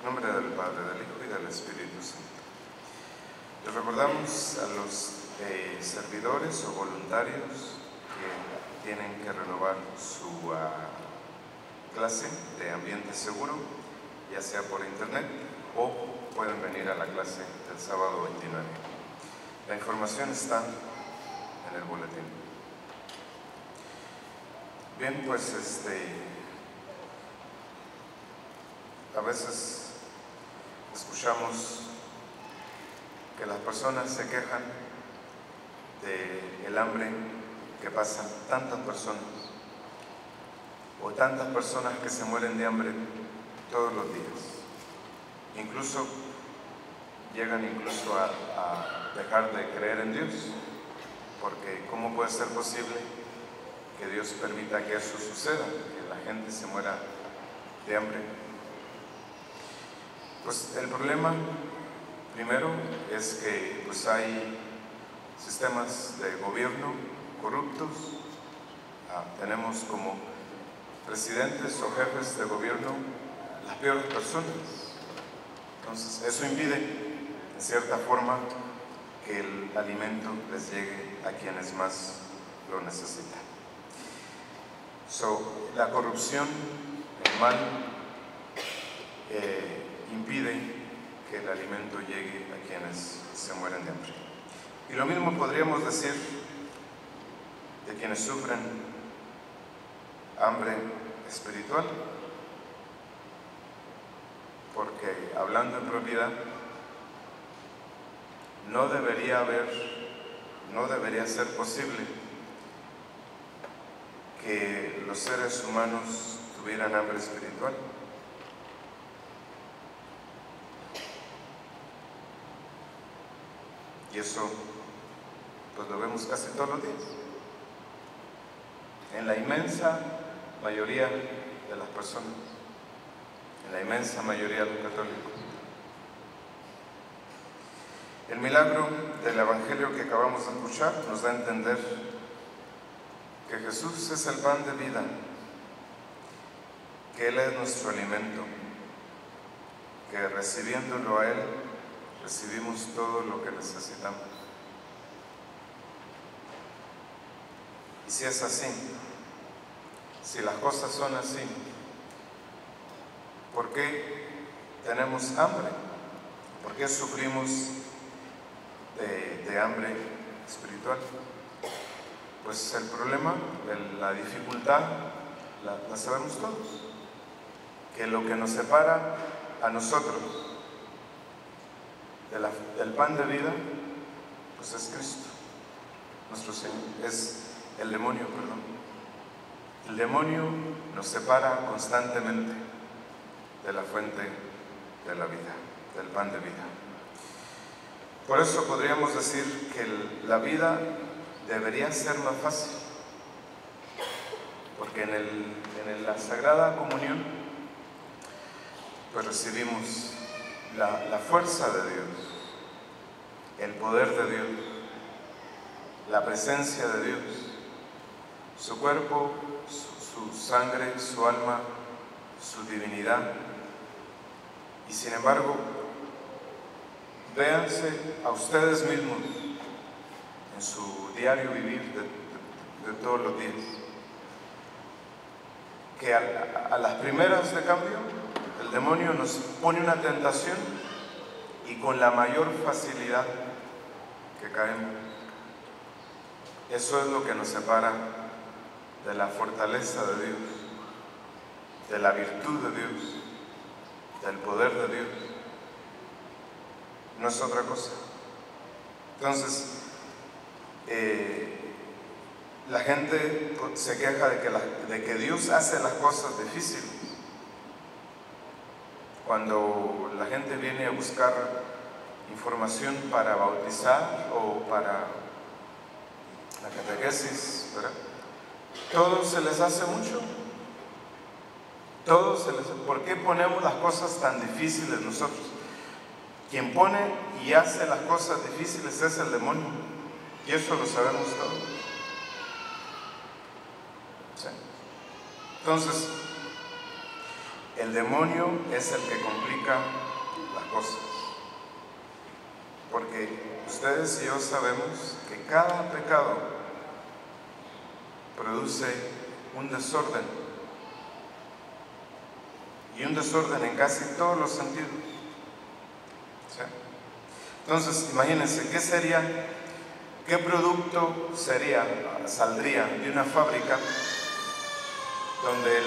En nombre del Padre, del Hijo y del Espíritu Santo. Les recordamos a los servidores o voluntarios que tienen que renovar su clase de ambiente seguro, ya sea por internet o pueden venir a la clase del sábado 29. La información está en el boletín. Bien, pues a veces escuchamos que las personas se quejan del hambre que pasan tantas personas o tantas personas que se mueren de hambre todos los días. Incluso llegan a dejar de creer en Dios, porque ¿cómo puede ser posible que Dios permita que eso suceda, que la gente se muera de hambre? Pues el problema primero es que pues hay sistemas de gobierno corruptos. Tenemos como presidentes o jefes de gobierno las peores personas. Entonces eso impide, en cierta forma, que el alimento les llegue a quienes más lo necesitan. La corrupción, el mal, impide que el alimento llegue a quienes se mueren de hambre. Y lo mismo podríamos decir de quienes sufren hambre espiritual, porque hablando en propiedad, no debería ser posible que los seres humanos tuvieran hambre espiritual. Y eso pues lo vemos casi todos los días en la inmensa mayoría de las personas, en la inmensa mayoría de los católicos. El milagro del Evangelio que acabamos de escuchar nos da a entender que Jesús es el pan de vida, que Él es nuestro alimento, que recibiéndolo a Él recibimos todo lo que necesitamos. Y si es así, si las cosas son así, ¿por qué tenemos hambre? ¿Por qué sufrimos de hambre espiritual? Pues el problema, la dificultad, la sabemos todos. Que lo que nos separa a nosotros del pan de vida, pues es Cristo, nuestro Señor, es el demonio, perdón. El demonio nos separa constantemente de la fuente de la vida, del pan de vida. Por eso podríamos decir que la vida debería ser más fácil, porque en la Sagrada Comunión pues recibimos la fuerza de Dios, el poder de Dios, la presencia de Dios, su cuerpo, su sangre, su alma, su divinidad. Y sin embargo, véanse a ustedes mismos en su diario vivir de todos los días, que a las primeras de cambio el demonio nos pone una tentación y con la mayor facilidad que caemos. Eso es lo que nos separa de la fortaleza de Dios, de la virtud de Dios, del poder de Dios. No es otra cosa. Entonces, la gente se queja de que Dios hace las cosas difíciles. Cuando la gente viene a buscar información para bautizar o para la catequesis, ¿verdad? Todo se les hace mucho. ¿Por qué ponemos las cosas tan difíciles nosotros? Quien pone y hace las cosas difíciles es el demonio. Y eso lo sabemos todos. ¿Sí? Entonces, el demonio es el que complica las cosas. Porque ustedes y yo sabemos que cada pecado produce un desorden. Y un desorden en casi todos los sentidos. ¿Sí? Entonces, imagínense, ¿qué producto saldría de una fábrica donde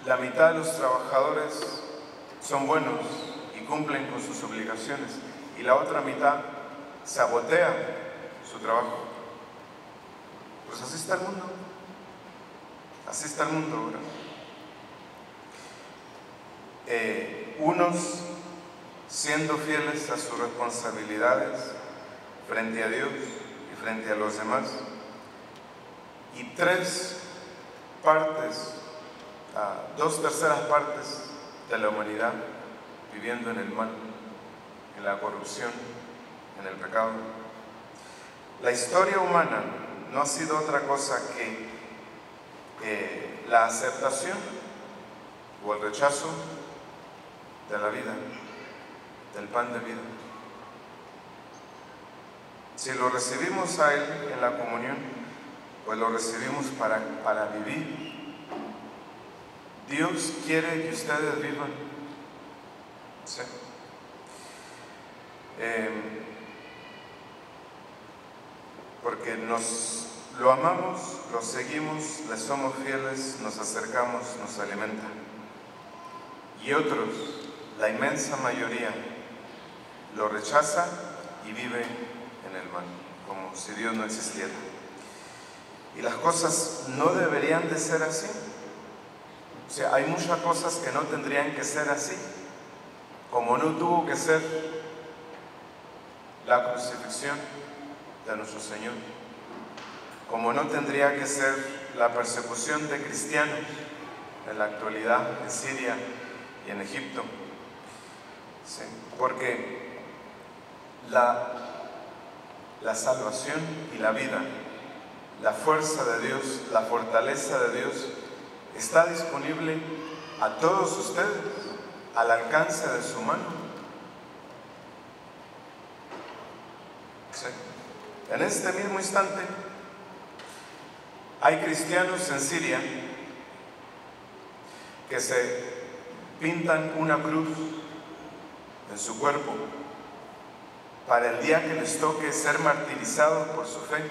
la mitad de los trabajadores son buenos y cumplen con sus obligaciones y la otra mitad sabotea su trabajo? Pues así está el mundo. Así está el mundo ahora. Unos siendo fieles a sus responsabilidades frente a Dios y frente a los demás, y 2/3 partes de la humanidad viviendo en el mal, en la corrupción, en el pecado. La historia humana no ha sido otra cosa que la aceptación o el rechazo de la vida, del pan de vida. Si lo recibimos a Él en la comunión, pues lo recibimos para vivir. Dios quiere que ustedes vivan. ¿Sí? Porque lo amamos, lo seguimos, le somos fieles, nos acercamos, nos alimenta. Y otros, la inmensa mayoría, lo rechaza y vive en el mal, como si Dios no existiera. Y las cosas no deberían de ser así. O sea, hay muchas cosas que no tendrían que ser así, como no tuvo que ser la crucifixión de nuestro Señor, como no tendría que ser la persecución de cristianos en la actualidad en Siria y en Egipto. Sí, porque la salvación y la vida, la fuerza de Dios, la fortaleza de Dios está disponible a todos ustedes, al alcance de su mano. Sí. En este mismo instante hay cristianos en Siria que se pintan una cruz en su cuerpo para el día que les toque ser martirizados por su fe,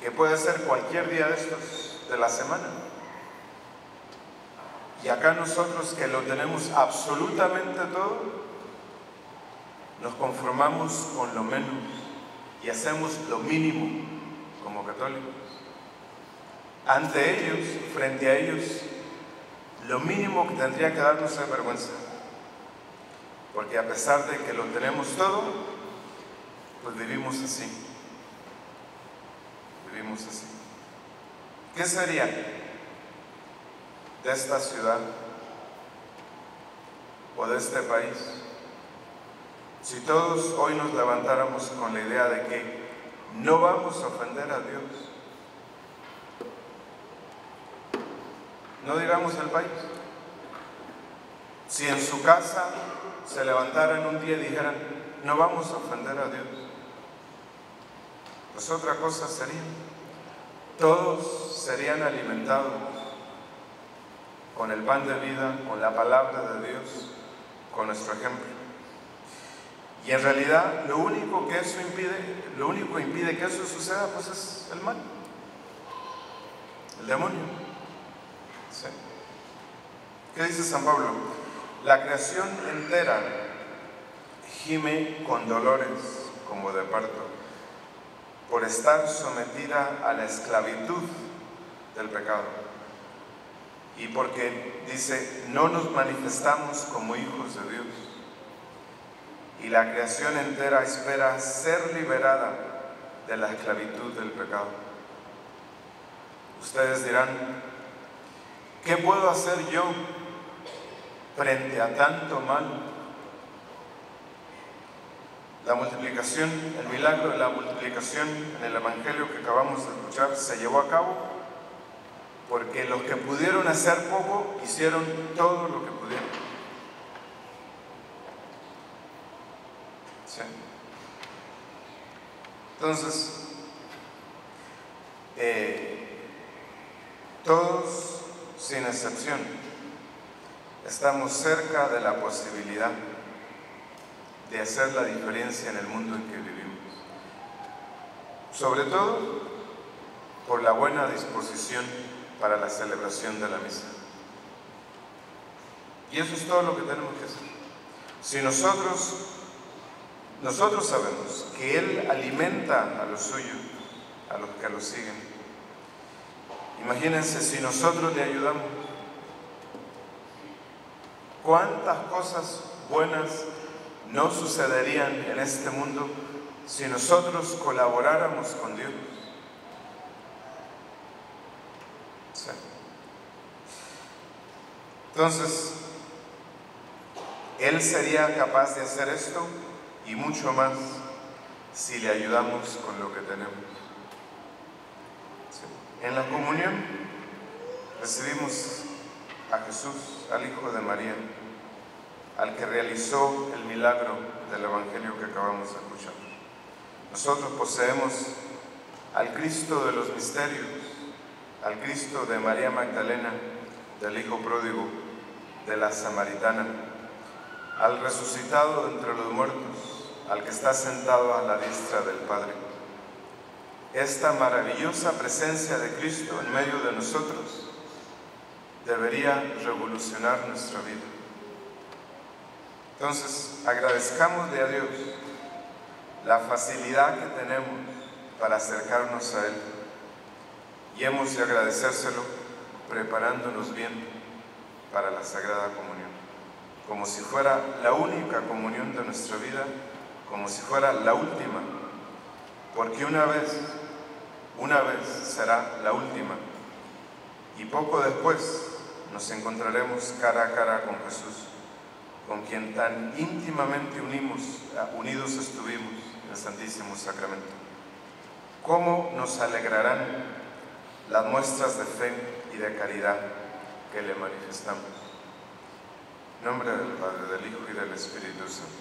que puede ser cualquier día de estos de la semana. Y acá nosotros, que lo tenemos absolutamente todo, nos conformamos con lo menos y hacemos lo mínimo como católicos. Ante ellos, frente a ellos, lo mínimo que tendría que darnos es vergüenza, porque a pesar de que lo tenemos todo, pues vivimos así. Vivimos así. ¿Qué sería de esta ciudad o de este país si todos hoy nos levantáramos con la idea de que no vamos a ofender a Dios? No digamos el país. Si en su casa se levantaran un día y dijeran, no vamos a ofender a Dios, pues otra cosa sería. Todos serían alimentados con el pan de vida, con la palabra de Dios, con nuestro ejemplo. Y en realidad lo único que impide que eso suceda, pues es el mal, el demonio. ¿Sí? ¿Qué dice San Pablo? La creación entera gime con dolores como de parto, por estar sometida a la esclavitud del pecado. Y porque, dice, no nos manifestamos como hijos de Dios. Y la creación entera espera ser liberada de la esclavitud del pecado. Ustedes dirán, ¿qué puedo hacer yo frente a tanto mal? La multiplicación, el milagro de la multiplicación en el Evangelio que acabamos de escuchar, se llevó a cabo porque los que pudieron hacer poco hicieron todo lo que pudieron. ¿Sí? Entonces, todos, sin excepción, estamos cerca de la posibilidad de hacer la diferencia en el mundo en que vivimos. Sobre todo por la buena disposición para la celebración de la misa. Y eso es todo lo que tenemos que hacer. Si nosotros sabemos que Él alimenta a los suyos, a los que lo siguen. Imagínense si nosotros le ayudamos. ¿Cuántas cosas buenas no sucederían en este mundo si nosotros colaboráramos con Dios? Sí. Entonces, Él sería capaz de hacer esto y mucho más si le ayudamos con lo que tenemos. Sí. En la comunión recibimos a Jesús, al Hijo de María, al que realizó el milagro del Evangelio que acabamos de escuchar. Nosotros poseemos al Cristo de los misterios, al Cristo de María Magdalena, del Hijo pródigo, de la Samaritana, al resucitado de entre los muertos, al que está sentado a la diestra del Padre. Esta maravillosa presencia de Cristo en medio de nosotros debería revolucionar nuestra vida. Entonces, agradezcámosle a Dios la facilidad que tenemos para acercarnos a Él, y hemos de agradecérselo preparándonos bien para la Sagrada Comunión, como si fuera la única comunión de nuestra vida, como si fuera la última, porque una vez será la última, y poco después nos encontraremos cara a cara con Jesús, con quien tan íntimamente unidos estuvimos en el Santísimo Sacramento. ¿Cómo nos alegrarán las muestras de fe y de caridad que le manifestamos? En nombre del Padre, del Hijo y del Espíritu Santo.